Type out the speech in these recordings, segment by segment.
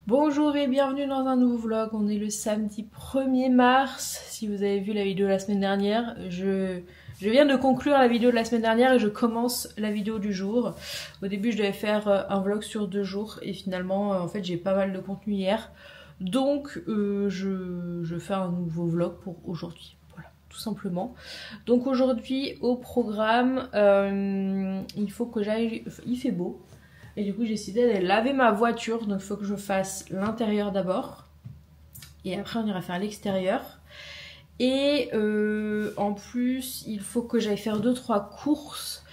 Bonjour et bienvenue dans un nouveau vlog. On est le samedi 1er mars. Si vous avez vu la vidéo de la semaine dernière, je viens de conclure la vidéo de la semaine dernière et je commence la vidéo du jour. Au début je devais faire un vlog sur 2 jours et finalement en fait j'ai pas mal de contenu hier. Donc je fais un nouveau vlog pour aujourd'hui. Voilà, tout simplement. Donc aujourd'hui au programme, il faut que j'aille... Il fait beau. Et du coup j'ai décidé d'aller laver ma voiture, donc il faut que je fasse l'intérieur d'abord. Et après on ira faire l'extérieur. Et en plus il faut que j'aille faire 2-3 courses.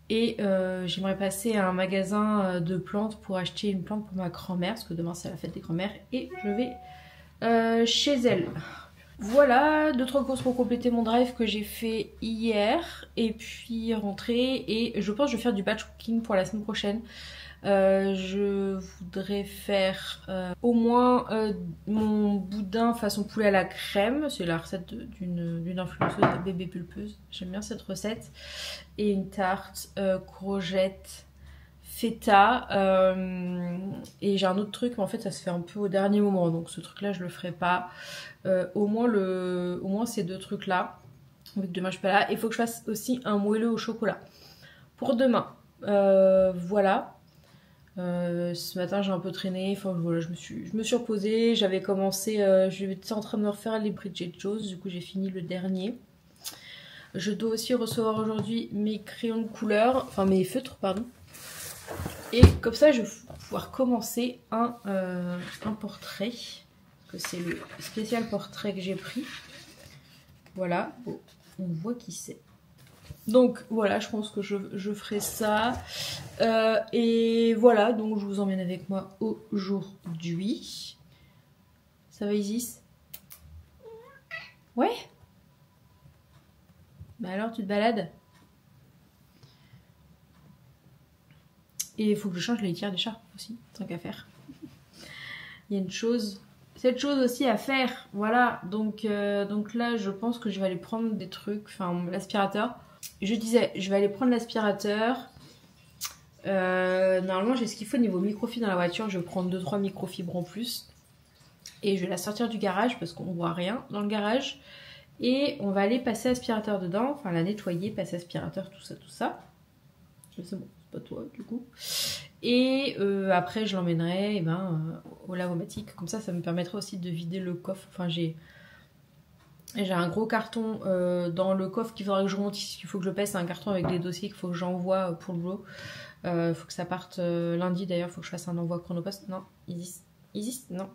Et j'aimerais passer à un magasin de plantes pour acheter une plante pour ma grand-mère. Parce que demain c'est la fête des grand-mères. Et je vais chez elle. Voilà, 2-3 courses pour compléter mon drive que j'ai fait hier. Et puis rentrer. Et je pense que je vais faire du batch cooking pour la semaine prochaine. Je voudrais faire au moins mon boudin façon poulet à la crème. C'est la recette d'une influenceuse de bébé pulpeuse. J'aime bien cette recette. Et une tarte courgette feta. Et j'ai un autre truc, mais en fait ça se fait un peu au dernier moment. Donc ce truc là je le ferai pas. Au moins ces deux trucs là. Vu que demain je suis pas là. Il faut que je fasse aussi un moelleux au chocolat. Pour demain. Voilà. Ce matin j'ai un peu traîné, enfin voilà, je me suis reposée, j'avais commencé, j'étais en train de me refaire les Bridget Jones, du coup j'ai fini le dernier. Je dois aussi recevoir aujourd'hui mes crayons de couleur, enfin mes feutres pardon. Et comme ça je vais pouvoir commencer un portrait, que c'est le spécial portrait que j'ai pris. Voilà, bon, on voit qui c'est. Donc voilà, je pense que je ferai ça. Et voilà, donc je vous emmène avec moi aujourd'hui. Ça va Isis? Ouais? Bah alors tu te balades? Et il faut que je change les litières des chats aussi, tant qu'à faire. Il y a cette chose aussi à faire. Voilà, donc là je pense que je vais aller prendre des trucs, enfin l'aspirateur. Je disais, je vais aller prendre l'aspirateur. Normalement j'ai ce qu'il faut niveau microfibre dans la voiture. Je vais prendre 2-3 microfibres en plus. Et je vais la sortir du garage parce qu'on voit rien dans le garage. Et on va aller passer aspirateur dedans. Enfin la nettoyer, passer aspirateur, tout ça. C'est bon, c'est pas toi du coup. Et après je l'emmènerai au lavomatique. Comme ça me permettra aussi de vider le coffre. Enfin j'ai un gros carton dans le coffre qu'il faudra que je remonte. Il faut que je pèse un carton avec des dossiers qu'il faut que j'envoie pour le boulot. Faut que ça parte lundi d'ailleurs. Faut que je fasse un envoi chronopost. Non, Isis, non.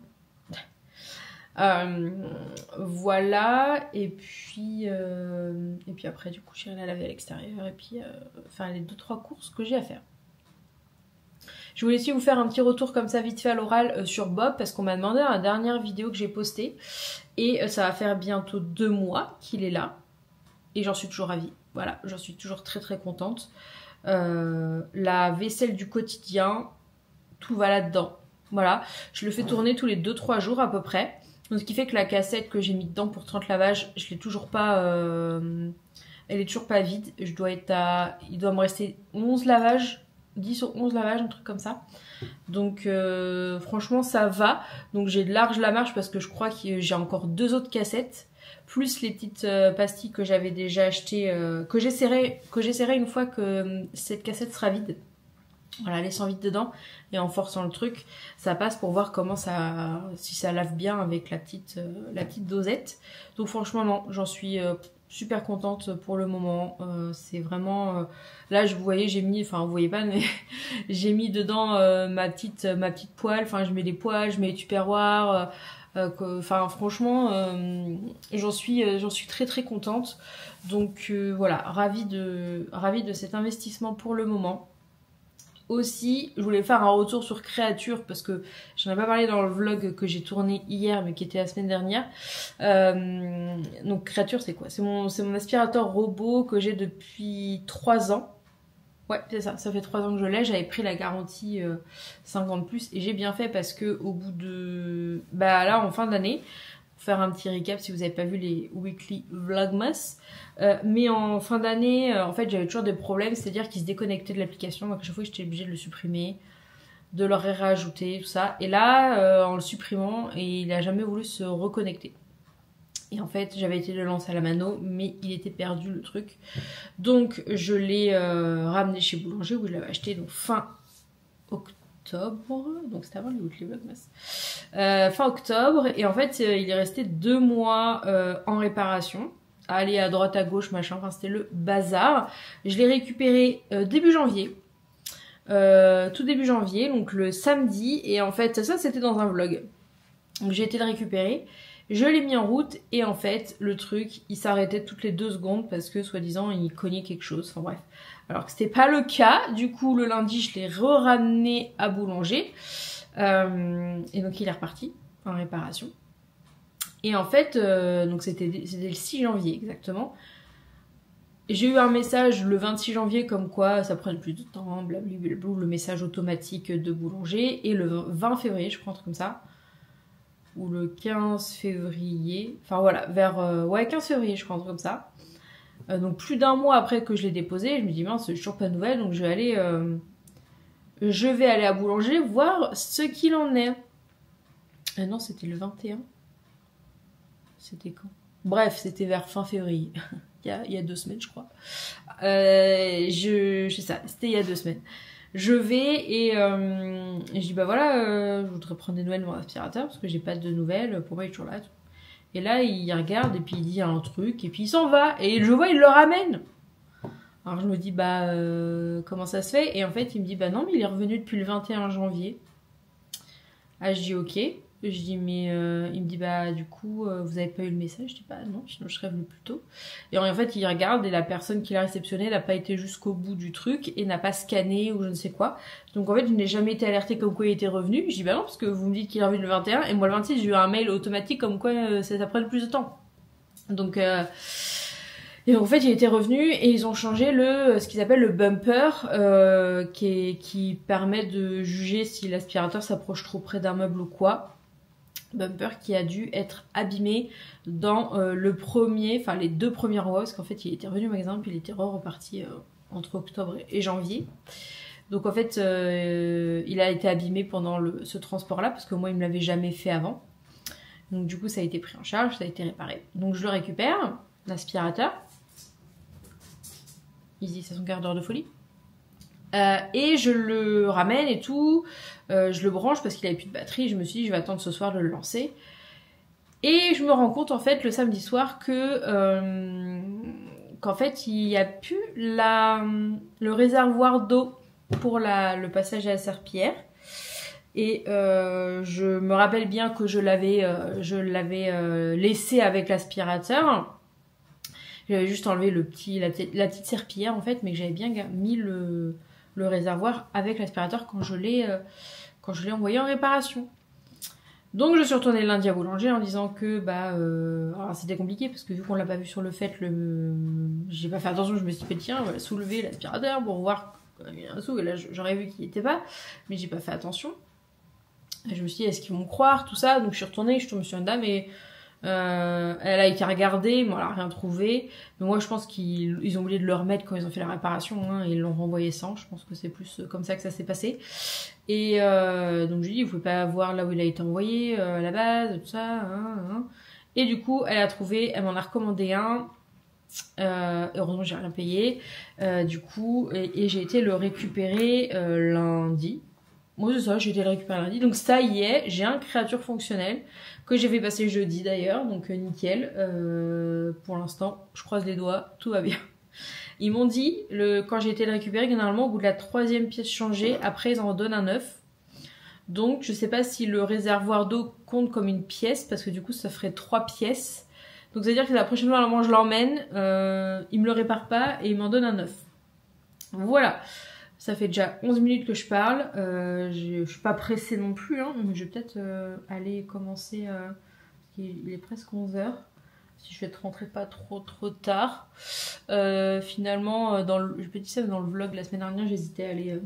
Voilà. Et puis après du coup j'irai la laver à l'extérieur. Et puis faire les 2-3 courses que j'ai à faire. Je voulais aussi vous faire un petit retour comme ça vite fait à l'oral sur Bob. Parce qu'on m'a demandé dans la dernière vidéo que j'ai postée. Et ça va faire bientôt 2 mois qu'il est là. Et j'en suis toujours ravie. Voilà, j'en suis toujours très très contente. La vaisselle du quotidien, tout va là-dedans. Voilà, je le fais tourner tous les 2-3 jours à peu près. Donc ce qui fait que la cassette que j'ai mis dedans pour 30 lavages, je l'ai toujours pas... elle est toujours pas vide. Il doit me rester 11 lavages, 10 ou 11 lavages, un truc comme ça. Donc franchement ça va. Donc j'ai de large la marge parce que je crois que j'ai encore 2 autres cassettes. Plus les petites pastilles que j'avais déjà achetées, que j'essaierai une fois que cette cassette sera vide. Voilà, laissant vide dedans et en forçant le truc, ça passe pour voir comment si ça lave bien avec la petite dosette. Donc franchement non, j'en suis super contente pour le moment. C'est vraiment là vous voyez j'ai mis, enfin vous voyez pas mais j'ai mis dedans ma petite poêle. Enfin je mets les poêles, je mets les tupperwares. Enfin franchement j'en suis très très contente. Donc voilà, ravie de cet investissement pour le moment. Aussi, je voulais faire un retour sur Créature parce que j'en ai pas parlé dans le vlog que j'ai tourné hier mais qui était la semaine dernière. Donc Créature c'est quoi? C'est mon aspirateur robot que j'ai depuis 3 ans. Ouais c'est ça, ça fait 3 ans que je l'ai. J'avais pris la garantie 50 plus et j'ai bien fait parce que au bout de... Bah là en fin d'année, faire un petit recap si vous n'avez pas vu les weekly vlogmas. Mais en fin d'année, en fait, j'avais toujours des problèmes, c'est-à-dire qu'il se déconnectait de l'application, donc à chaque fois j'étais obligée de le supprimer. de leur rajouter, tout ça. Et là, en le supprimant, il a jamais voulu se reconnecter. Et en fait, j'avais été le lancer à la mano, mais il était perdu le truc. Donc, je l'ai ramené chez Boulanger, où je l'avais acheté donc fin octobre. Donc, c'était avant les Vlogmas. Fin octobre. Et en fait, il est resté 2 mois en réparation. À aller à droite, à gauche, machin. Enfin, c'était le bazar. Je l'ai récupéré début janvier. Tout début janvier, donc le samedi. Et en fait, ça, c'était dans un vlog. Donc, j'ai été le récupérer. Je l'ai mis en route et en fait le truc il s'arrêtait toutes les 2 secondes parce que soi-disant il cognait quelque chose, enfin bref. Alors que c'était pas le cas, du coup le lundi je l'ai ramené à Boulanger et donc il est reparti en réparation. Et en fait donc c'était le 6 janvier exactement. J'ai eu un message le 26 janvier comme quoi ça prenait plus de temps, blablabla, le message automatique de Boulanger et le 20 février je crois un truc comme ça. Ou le 15 février, enfin voilà, vers 15 février je crois, un truc comme ça. Donc plus d'1 mois après que je l'ai déposé, je me dis mince, j'ai toujours pas de nouvelles, donc je vais aller à Boulanger voir ce qu'il en est. Non, c'était le 21. C'était quand? Bref, c'était vers fin février. il y a 2 semaines, je crois. Je sais ça, c'était il y a 2 semaines. Je vais et je dis bah voilà, je voudrais prendre des nouvelles de mon aspirateur parce que j'ai pas de nouvelles, pour moi il est toujours là. Tout. Et là il regarde et puis il dit un truc et puis il s'en va et je vois il le ramène. Alors je me dis bah comment ça se fait? Et en fait il me dit bah non mais il est revenu depuis le 21 janvier. Ah je dis ok. Je dis mais il me dit bah du coup vous avez pas eu le message? Je dis bah non sinon je serais venu plus tôt. Et en fait il regarde et la personne qui l'a réceptionné n'a pas été jusqu'au bout du truc et n'a pas scanné ou je ne sais quoi. Donc en fait je n'ai jamais été alertée comme quoi il était revenu. Je dis bah non parce que vous me dites qu'il est revenu le 21 et moi le 26 j'ai eu un mail automatique comme quoi ça prenne plus de temps. Donc et donc en fait il était revenu et ils ont changé ce qu'ils appellent le bumper qui permet de juger si l'aspirateur s'approche trop près d'un meuble ou quoi. Bumper qui a dû être abîmé dans les 2 premières mois parce qu'en fait il était revenu au magasin puis il était reparti entre octobre et janvier. Donc en fait il a été abîmé pendant ce transport là parce que moi il me l'avait jamais fait avant. Donc du coup ça a été pris en charge, ça a été réparé. Donc je le récupère, l'aspirateur. Il dit c'est son quart d'heure de folie. Et je le ramène et tout, je le branche parce qu'il avait plus de batterie, je me suis dit je vais attendre ce soir de le lancer. Et je me rends compte en fait le samedi soir qu'en fait il n'y a plus le réservoir d'eau pour le passage à la serpillière. Et je me rappelle bien que je l'avais laissé avec l'aspirateur. J'avais juste enlevé la petite serpillière en fait, mais que j'avais bien mis le réservoir avec l'aspirateur quand je l'ai envoyé en réparation. Donc je suis retournée le lundi à Boulanger en disant que alors c'était compliqué parce que vu qu'on l'a pas vu sur le fait, j'ai pas fait attention, je me suis dit tiens on va soulever l'aspirateur pour voir il y a un sou et là j'aurais vu qu'il était pas, mais j'ai pas fait attention. Et je me suis dit est-ce qu'ils vont me croire tout ça, donc je suis retournée, je tombe sur une dame et elle a été regardée, mais elle a rien trouvé. Mais moi je pense qu'ils ont oublié de le remettre quand ils ont fait la réparation, hein, et ils l'ont renvoyé sans. Je pense que c'est plus comme ça que ça s'est passé. Et donc je lui dis vous pouvez pas voir là où il a été envoyé à la base, tout ça. Hein. Et du coup elle a trouvé, elle m'en a recommandé un. Heureusement j'ai rien payé. Du coup et j'ai été le récupérer lundi. Moi c'est ça, j'ai été le récupérer lundi. Donc ça y est, j'ai un créature fonctionnel que j'ai fait passer jeudi d'ailleurs, donc nickel. Pour l'instant, je croise les doigts, tout va bien. Ils m'ont dit, quand j'ai été le récupérer, que normalement au bout de la 3e pièce changée, après ils en redonnent un 9. Donc je sais pas si le réservoir d'eau compte comme une pièce, parce que du coup ça ferait 3 pièces. Donc ça veut dire que la prochaine fois normalement je l'emmène, ils me le réparent pas et ils m'en donnent un 9. Voilà. Ça fait déjà 11 minutes que je parle, je suis pas pressée non plus, hein, mais je vais peut-être aller commencer, il est presque 11h, si je vais te rentrer pas trop tard. Finalement, je peux dire ça dans le vlog la semaine dernière, j'hésitais à aller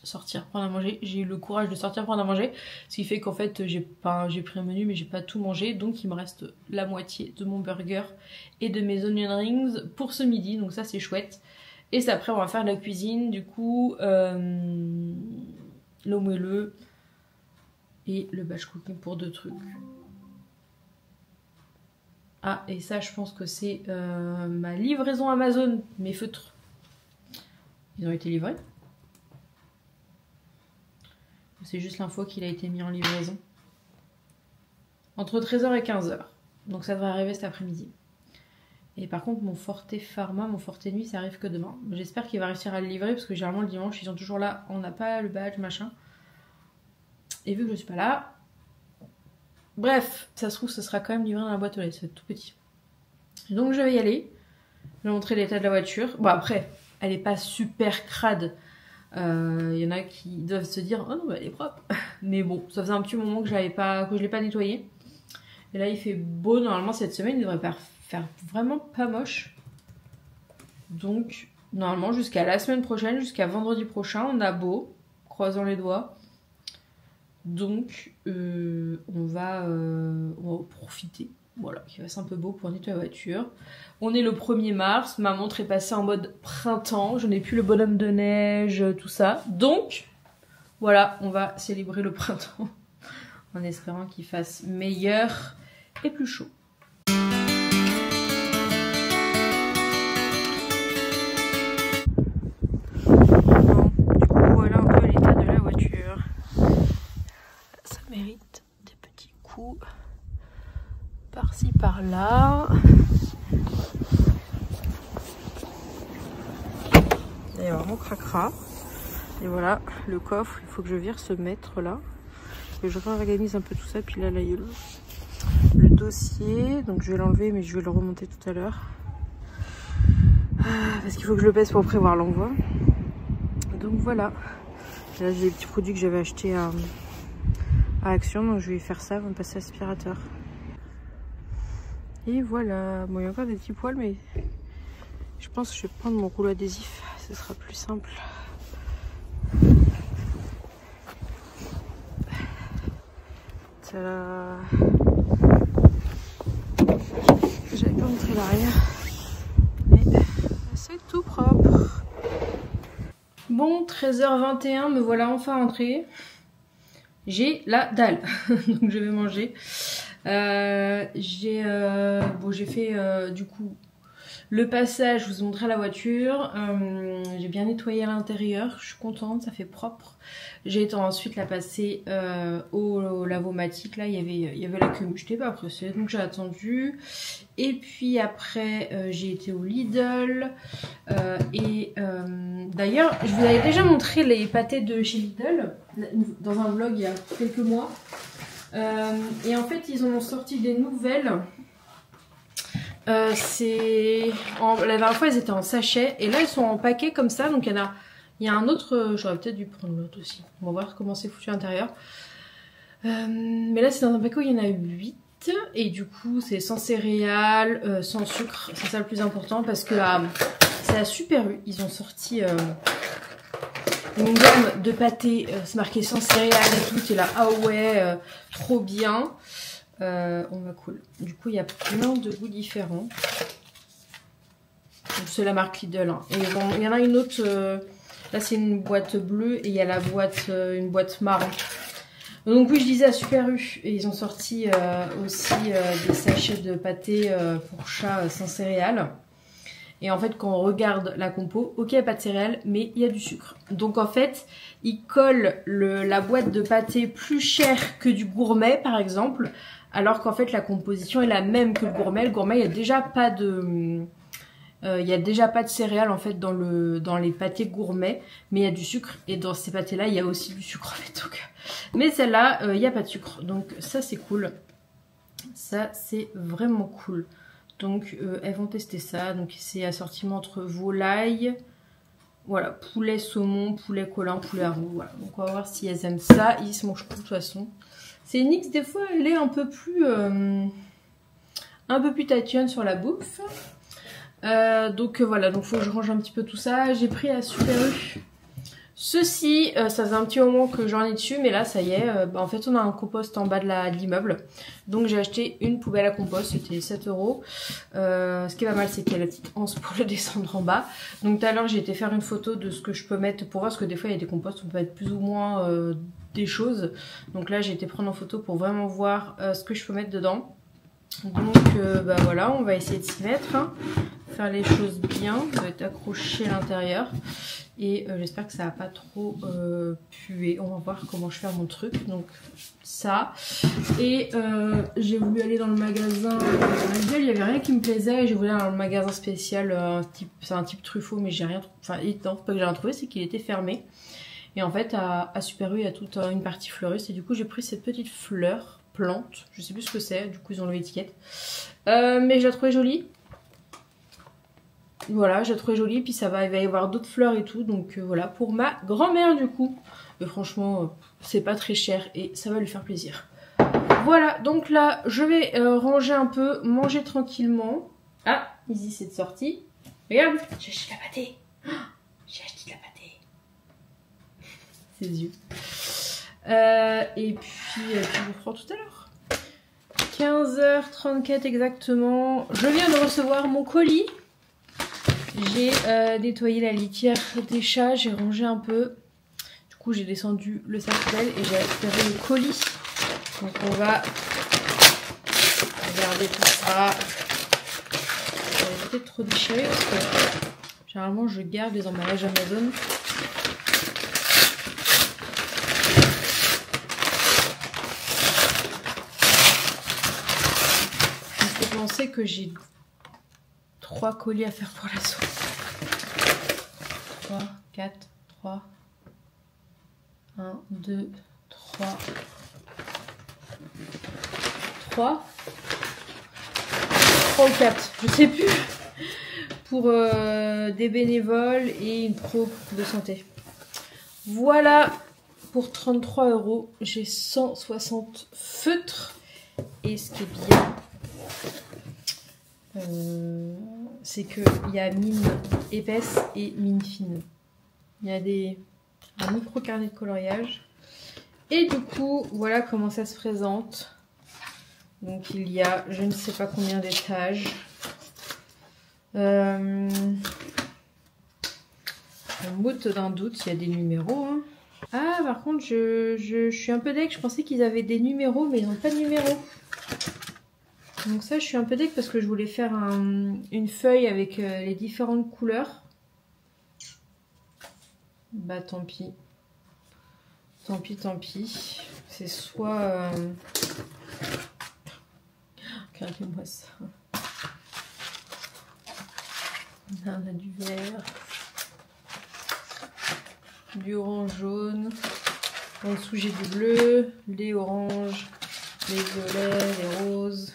sortir prendre à manger. J'ai eu le courage de sortir prendre à manger, ce qui fait qu'en fait j'ai pris un menu mais j'ai pas tout mangé, donc il me reste la moitié de mon burger et de mes onion rings pour ce midi, donc ça c'est chouette. Et c'est après on va faire de la cuisine, du coup l'eau moelleux et le batch cooking pour 2 trucs. Ah, et ça, je pense que c'est ma livraison Amazon, mes feutres. Ils ont été livrés. C'est juste l'info qu'il a été mis en livraison. Entre 13h et 15h. Donc ça devrait arriver cet après-midi. Et par contre, mon Forte Pharma, mon Forte Nuit, ça arrive que demain. J'espère qu'il va réussir à le livrer parce que généralement le dimanche, ils sont toujours là. On n'a pas le badge, machin. Et vu que je suis pas là... Bref, ça se trouve, ce sera quand même livré dans la boîte aux lettres. Ça va être tout petit. Donc je vais y aller. Je vais montrer l'état de la voiture. Bon après, elle est pas super crade. Il y en a qui doivent se dire oh non bah elle est propre. Mais bon, ça faisait un petit moment que je l'ai pas nettoyée. Et là il fait beau normalement cette semaine, il devrait faire vraiment pas moche. Donc normalement jusqu'à la semaine prochaine, jusqu'à vendredi prochain, on a beau, croisons les doigts. Donc on va profiter. Voilà, qu'il fasse un peu beau pour nettoyer la voiture. On est le 1er mars, ma montre est passée en mode printemps, je n'ai plus le bonhomme de neige, tout ça. Donc, voilà, on va célébrer le printemps en espérant qu'il fasse meilleur et plus chaud. Bon, du coup, voilà un peu l'état de la voiture. Ça mérite des petits coups. Par-ci, par-là. Il y a vraiment cracra. Et voilà, le coffre, il faut que je vire ce mètre là. Que je réorganise un peu tout ça. Puis là, il y a le dossier. Donc je vais l'enlever, mais je vais le remonter tout à l'heure. Parce qu'il faut que je le pèse pour prévoir l'envoi. Donc voilà. Et là, j'ai des petits produits que j'avais achetés à Action. Donc je vais faire ça avant de passer à l'aspirateur. Et voilà, bon il y a encore des petits poils mais je pense que je vais prendre mon rouleau adhésif, ce sera plus simple. Tada. J'avais pas montré l'arrière, mais c'est tout propre. Bon, 13h21, me voilà enfin rentrée. J'ai la dalle, donc je vais manger. J'ai fait du coup le passage, je vous ai montré la voiture, j'ai bien nettoyé à l'intérieur, je suis contente, ça fait propre. J'ai été ensuite la passer au lavomatique, là il y avait la queue, je n'étais pas pressée donc j'ai attendu. Et puis après j'ai été au Lidl d'ailleurs je vous avais déjà montré les pâtés de chez Lidl dans un vlog il y a quelques mois. Et en fait ils ont sorti des nouvelles. La dernière fois elles étaient en sachet et là elles sont en paquet comme ça. Donc il y a un autre, j'aurais peut-être dû prendre l'autre aussi. On va voir comment c'est foutu à l'intérieur. Mais là c'est dans un paquet où il y en a 8. Et du coup c'est sans céréales, sans sucre. C'est ça le plus important parce que c'est à Super U. Ils ont sorti une gamme de pâtés, c'est marqué sans céréales et tout. Et là ah ouais, trop bien. On va cool. Du coup il y a plein de goûts différents. C'est la marque Lidl hein. Et bon, il y en a une autre, là c'est une boîte bleue et il y a une boîte marron. Donc oui je disais à Super U et ils ont sorti aussi des sachets de pâté pour chat sans céréales. Et en fait quand on regarde la compo, ok il n'y a pas de céréales mais il y a du sucre. Donc en fait ils collent la boîte de pâté plus chère que du gourmet par exemple. Alors qu'en fait la composition est la même que le gourmet. Le gourmet il n'y a déjà pas de... il y a déjà pas de céréales en fait dans les pâtés gourmets, mais il y a du sucre et dans ces pâtés là il y a aussi du sucre en fait. Donc, mais celle-là il n'y a pas de sucre, donc ça c'est cool, ça c'est vraiment cool. Donc elles vont tester ça, donc c'est assortiment entre volaille, voilà, poulet saumon, poulet colin, poulet roux, voilà. Donc on va voir si elles aiment ça, ils se mangent tout de toute façon. C'est Nix des fois elle est un peu plus tatillonne sur la bouffe. Donc voilà, donc faut que je range un petit peu tout ça. J'ai pris à Super U Ceci, ça faisait un petit moment que j'en ai dessus, mais là ça y est, en fait on a un compost en bas de l'immeuble. Donc j'ai acheté une poubelle à compost, c'était 7 €. Ce qui est pas mal, c'est qu'il y a la petite anse pour le descendre en bas. Donc tout à l'heure j'ai été faire une photo de ce que je peux mettre pour voir, parce que des fois il y a des composts, on peut mettre plus ou moins des choses. Donc là j'ai été prendre en photo pour vraiment voir ce que je peux mettre dedans. Donc bah voilà, on va essayer de s'y mettre, hein. Faire les choses bien, ça va être accroché à l'intérieur. Et j'espère que ça va pas trop puer. On va voir comment je fais mon truc. Donc ça. Et j'ai voulu aller dans le magasin. Il y avait rien qui me plaisait. Et j'ai voulu aller dans le magasin spécial. C'est un type Truffaut, mais j'ai rien trouvé. Enfin, non, pas que j'ai rien trouvé, c'est qu'il était fermé. Et en fait, à Super U, il y a toute une partie fleuriste. Et du coup, j'ai pris cette petite fleur, plante. Je sais plus ce que c'est. Du coup, ils ont l'étiquette. Mais je la trouvais jolie. Voilà, j'ai trouvé jolie, puis il va y avoir d'autres fleurs et tout, donc voilà, pour ma grand-mère du coup. Et franchement, c'est pas très cher et ça va lui faire plaisir. Voilà, donc là, je vais ranger un peu, manger tranquillement. Ah, Izzy c'est de sortie. Regarde, j'ai acheté de la pâtée. J'ai acheté de la pâtée. Ses yeux. Et puis je vous reprends tout à l'heure. 15h34 exactement. Je viens de recevoir mon colis. J'ai nettoyé la litière des chats, j'ai rangé un peu. Du coup, j'ai descendu le sac poubelle et j'ai récupéré le colis. Donc, on va regarder tout ça. J'avais peut-être trop déchiré parce que généralement, je garde les emballages Amazon. Je me fais penser que j'ai 3 colis à faire pour l'assaut. 3, 4, 3. 1, 2, 3. 3. 3 ou 4, je sais plus. Pour des bénévoles et une pro de santé. Voilà, pour 33 €, j'ai 160 feutres. Et ce qui est bien, c'est qu'il y a mine épaisse et mine fine. Il y a un micro carnet de coloriage. Et du coup, voilà comment ça se présente. Donc il y a je ne sais pas combien d'étages. En doute d'un doute, il y a des numéros. Hein. Ah, par contre, je suis un peu deg. Je pensais qu'ils avaient des numéros, mais ils n'ont pas de numéros. Donc ça, je suis un peu deg parce que je voulais faire une feuille avec les différentes couleurs. Bah tant pis. Tant pis, tant pis. C'est soit... Regardez-moi ça. Là, on a du vert. Du orange jaune. En dessous, j'ai du bleu, des oranges, des violets, des roses.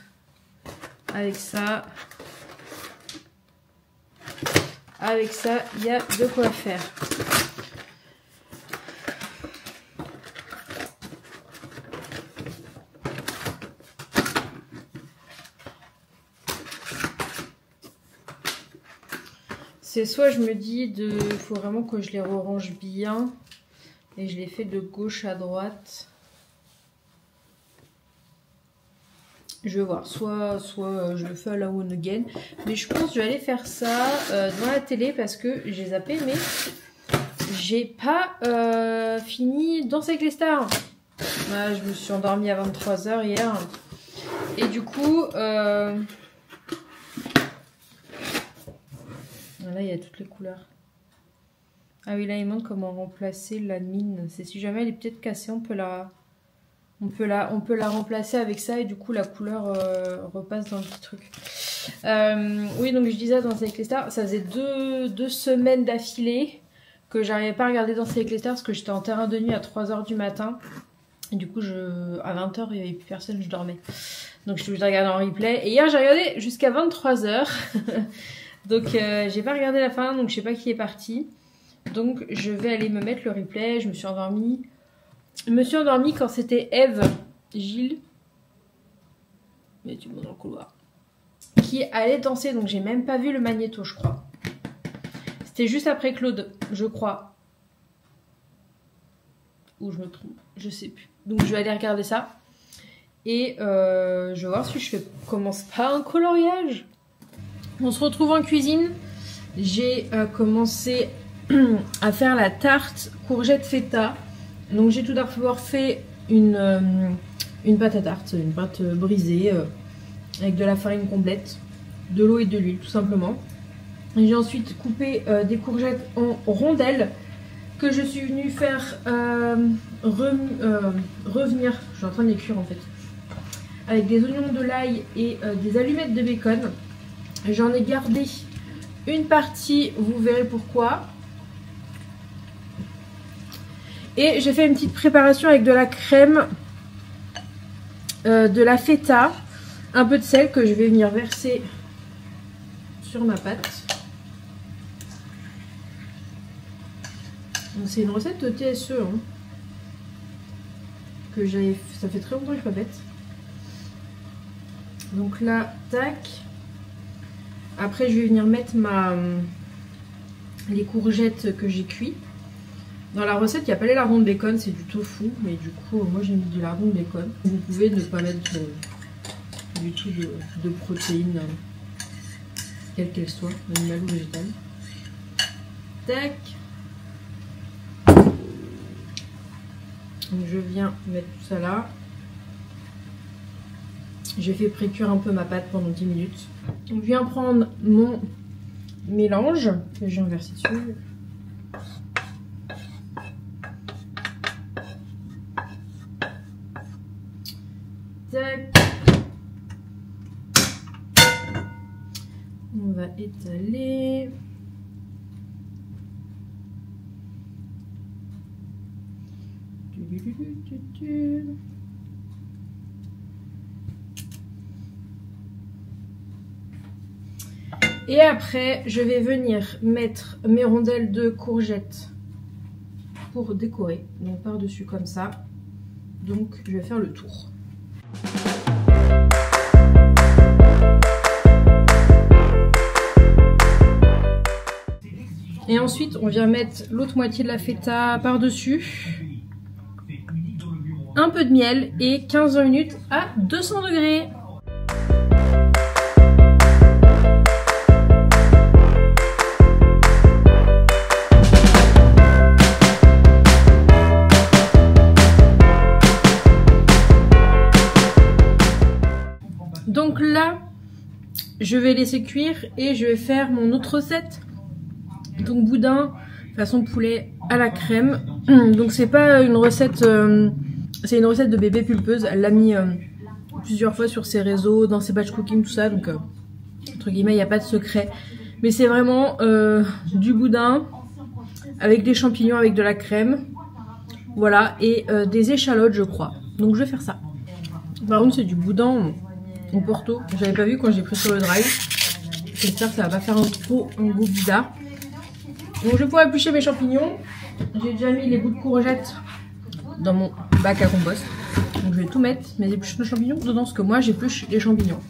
Avec ça, il y a de quoi faire. C'est soit je me dis il faut vraiment que je les range bien et je les fais de gauche à droite. Je vais voir, soit je le fais à la one again. Mais je pense que je vais aller faire ça devant la télé parce que j'ai zappé, mais j'ai pas fini Danser avec les stars. Voilà, je me suis endormie à 23 h hier. Et du coup, là il y a toutes les couleurs. Ah oui, là il montre comment remplacer la mine. C'est si jamais elle est peut-être cassée, on peut la remplacer avec ça et du coup la couleur repasse dans le petit truc. Oui, donc je disais Danser avec les stars, ça faisait deux semaines d'affilée que j'arrivais pas à regarder Danser avec les stars parce que j'étais en terrain de nuit à 3 h du matin. Et du coup, à 20 h, il n'y avait plus personne, je dormais. Donc je suis obligée de regarder en replay. Et hier, j'ai regardé jusqu'à 23 h. Donc j'ai pas regardé la fin, donc je sais pas qui est parti. Donc je vais aller me mettre le replay. Je me suis endormie. Je me suis endormie quand c'était Eve, Gilles, mais tu me dans le couloir, qui allait danser. Donc j'ai même pas vu le magnéto, je crois. C'était juste après Claude, je crois. Ou je me trompe, je sais plus. Donc je vais aller regarder ça. Et je vais voir si je commence pas un coloriage. On se retrouve en cuisine. J'ai commencé à faire la tarte courgette feta. Donc j'ai tout d'abord fait une pâte à tarte, une pâte brisée avec de la farine complète, de l'eau et de l'huile tout simplement. J'ai ensuite coupé des courgettes en rondelles que je suis venue faire revenir. Je suis en train de les cuire en fait. Avec des oignons, de l'ail et des allumettes de bacon. J'en ai gardé une partie, vous verrez pourquoi. Et j'ai fait une petite préparation avec de la crème, de la feta, un peu de sel que je vais venir verser sur ma pâte. C'est une recette TSE hein, que j'avais, ça fait très longtemps que je n'ai pas faite. Donc là, tac. Après, je vais venir mettre les courgettes que j'ai cuit. Dans la recette, il n'y a pas les lardons de bacon, c'est du tofu. Mais du coup, moi j'ai mis du lardon de bacon. Vous pouvez ne pas mettre du tout de protéines, quelle qu'elle soit, animale ou végétale. Tac. Donc je viens mettre tout ça là. J'ai fait pré-cuire un peu ma pâte pendant 10 minutes. Je viens prendre mon mélange que j'ai inversé dessus. Tac. On va étaler. Et après, je vais venir mettre mes rondelles de courgettes pour décorer. Donc par-dessus comme ça. Donc je vais faire le tour. Et ensuite, on vient mettre l'autre moitié de la feta par-dessus. Un peu de miel et 15 minutes à 200 degrés. Donc là, je vais laisser cuire et je vais faire mon autre recette. Donc boudin façon poulet à la crème. Donc c'est pas une recette, c'est une recette de bébé pulpeuse. Elle l'a mis plusieurs fois sur ses réseaux, dans ses batch cooking, tout ça. Donc entre guillemets, il n'y a pas de secret. Mais c'est vraiment du boudin avec des champignons, avec de la crème. Voilà, et des échalotes, je crois. Donc je vais faire ça. Par contre, c'est du boudin au Porto. J'avais pas vu quand j'ai pris sur le drive. J'espère que ça va pas faire trop un goût bizarre. Donc je vais éplucher mes champignons. J'ai déjà mis les bouts de courgettes dans mon bac à compost. Donc je vais tout mettre, mes épluches de champignons, dedans parce que moi j'épluche les champignons.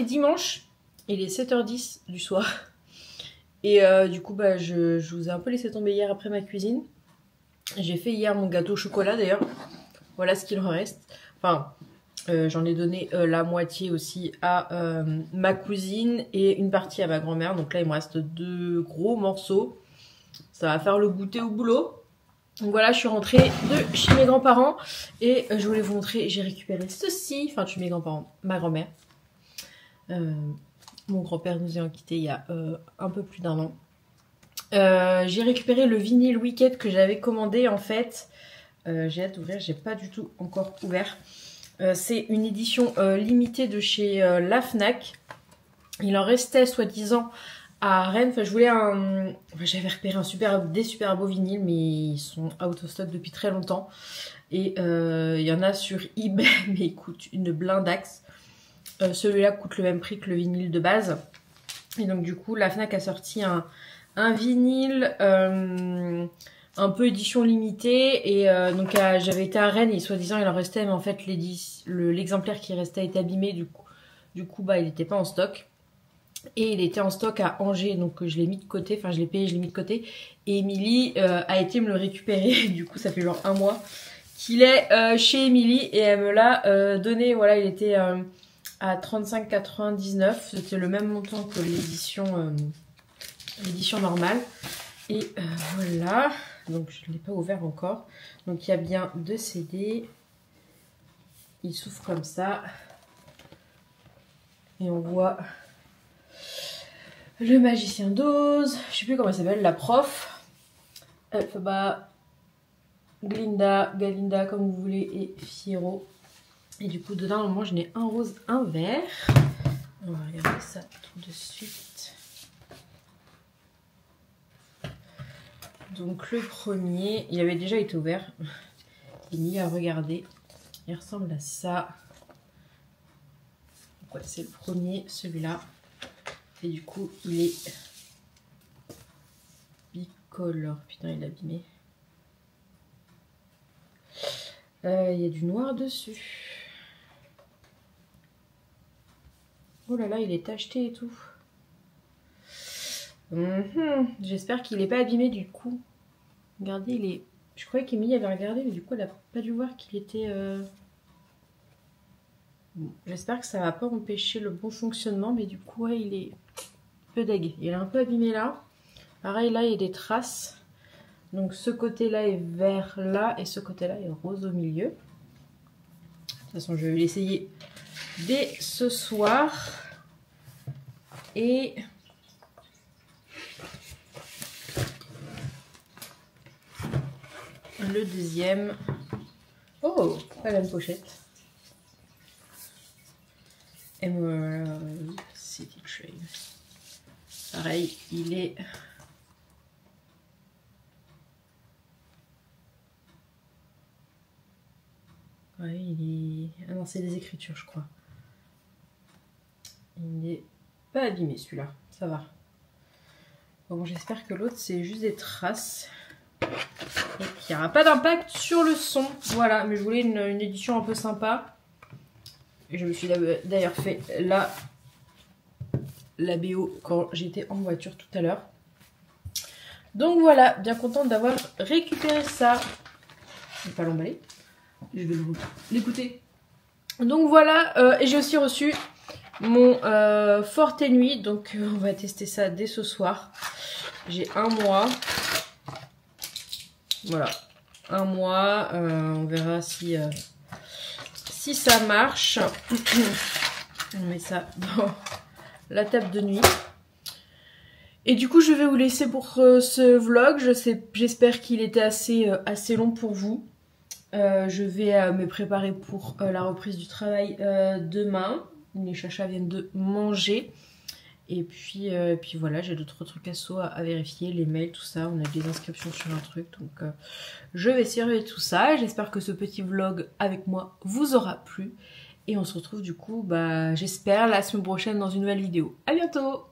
Dimanche, il est 7h10 du soir et du coup bah, je vous ai un peu laissé tomber hier après ma cuisine. J'ai fait hier mon gâteau au chocolat d'ailleurs, voilà ce qu'il en reste. Enfin j'en ai donné la moitié aussi à ma cousine et une partie à ma grand-mère. Donc là il me reste 2 gros morceaux, ça va faire le goûter au boulot. Donc voilà, je suis rentrée de chez mes grands-parents et je voulais vous montrer, j'ai récupéré ceci, enfin chez mes grands-parents, ma grand-mère. Mon grand-père nous ayant quittés il y a un peu plus d'1 an. J'ai récupéré le vinyle Wicked que j'avais commandé en fait. J'ai hâte d'ouvrir, j'ai pas du tout encore ouvert. C'est une édition limitée de chez La Fnac. Il en restait soi-disant à Rennes. Enfin, je voulais un... J'avais repéré des super beaux vinyles, mais ils sont out of stock depuis très longtemps. Et il y en a sur eBay, mais ils coûtent une blindaxe. Celui-là coûte le même prix que le vinyle de base. Et donc du coup, La Fnac a sorti un vinyle un peu édition limitée. Et donc j'avais été à Rennes et soi-disant il en restait, mais en fait l'exemplaire qui restait est abîmé. Du coup bah, il n'était pas en stock. Et il était en stock à Angers, donc je l'ai mis de côté, enfin je l'ai payé, je l'ai mis de côté. Et Émilie a été me le récupérer, du coup ça fait genre 1 mois qu'il est chez Émilie et elle me l'a donné. Voilà, il était à 35,99, c'était le même montant que l'édition normale. Et voilà, donc je ne l'ai pas ouvert encore. Donc il y a bien 2 CD, il s'ouvre comme ça. Et on voit le magicien d'Oz, je sais plus comment elle s'appelle, la prof, Elphaba, Glinda, Galinda comme vous voulez et Fiero. Et du coup dedans normalement je n'ai un rose, un vert. On va regarder ça tout de suite. Donc le premier, il avait déjà été ouvert. Il a regardé. Il ressemble à ça. Ouais, c'est le premier, celui-là. Et du coup, il est bicolore. Putain, il est abîmé. Il y a du noir dessus. Oh là là, il est tacheté et tout. J'espère qu'il n'est pas abîmé du coup. Regardez, il est... Je croyais qu'Emilie avait regardé, mais du coup, elle n'a pas dû voir qu'il était... Bon, j'espère que ça va pas empêcher le bon fonctionnement, mais du coup, ouais, il est peu deg. Il est un peu abîmé là. Pareil, là, il y a des traces. Donc, ce côté-là est vert là, et ce côté-là est rose au milieu. De toute façon, je vais l'essayer dès ce soir. Et... le deuxième... Oh, pas la même pochette. Emerald City Train. Pareil, il est... Ouais, il est... Ah non, c'est des écritures, je crois. Il n'est pas abîmé, celui-là. Ça va. Bon, j'espère que l'autre, c'est juste des traces. Et qu'il n'y aura pas d'impact sur le son. Voilà, mais je voulais une édition un peu sympa. Et je me suis d'ailleurs fait la BO quand j'étais en voiture tout à l'heure. Donc voilà, bien contente d'avoir récupéré ça. Je vais pas l'emballer. Je vais l'écouter. Donc voilà, et j'ai aussi reçu mon Forte Nuit. Donc on va tester ça dès ce soir. J'ai 1 mois. Voilà, 1 mois. On verra si ça marche. On met ça dans la table de nuit. Et du coup, je vais vous laisser pour ce vlog. J'espère qu'il était assez long pour vous. Je vais me préparer pour la reprise du travail demain. Les chachas viennent de manger. Et puis voilà, j'ai d'autres trucs à vérifier, les mails, tout ça. On a des inscriptions sur un truc, donc je vais surveiller tout ça. J'espère que ce petit vlog avec moi vous aura plu. Et on se retrouve du coup, j'espère, la semaine prochaine dans une nouvelle vidéo. À bientôt!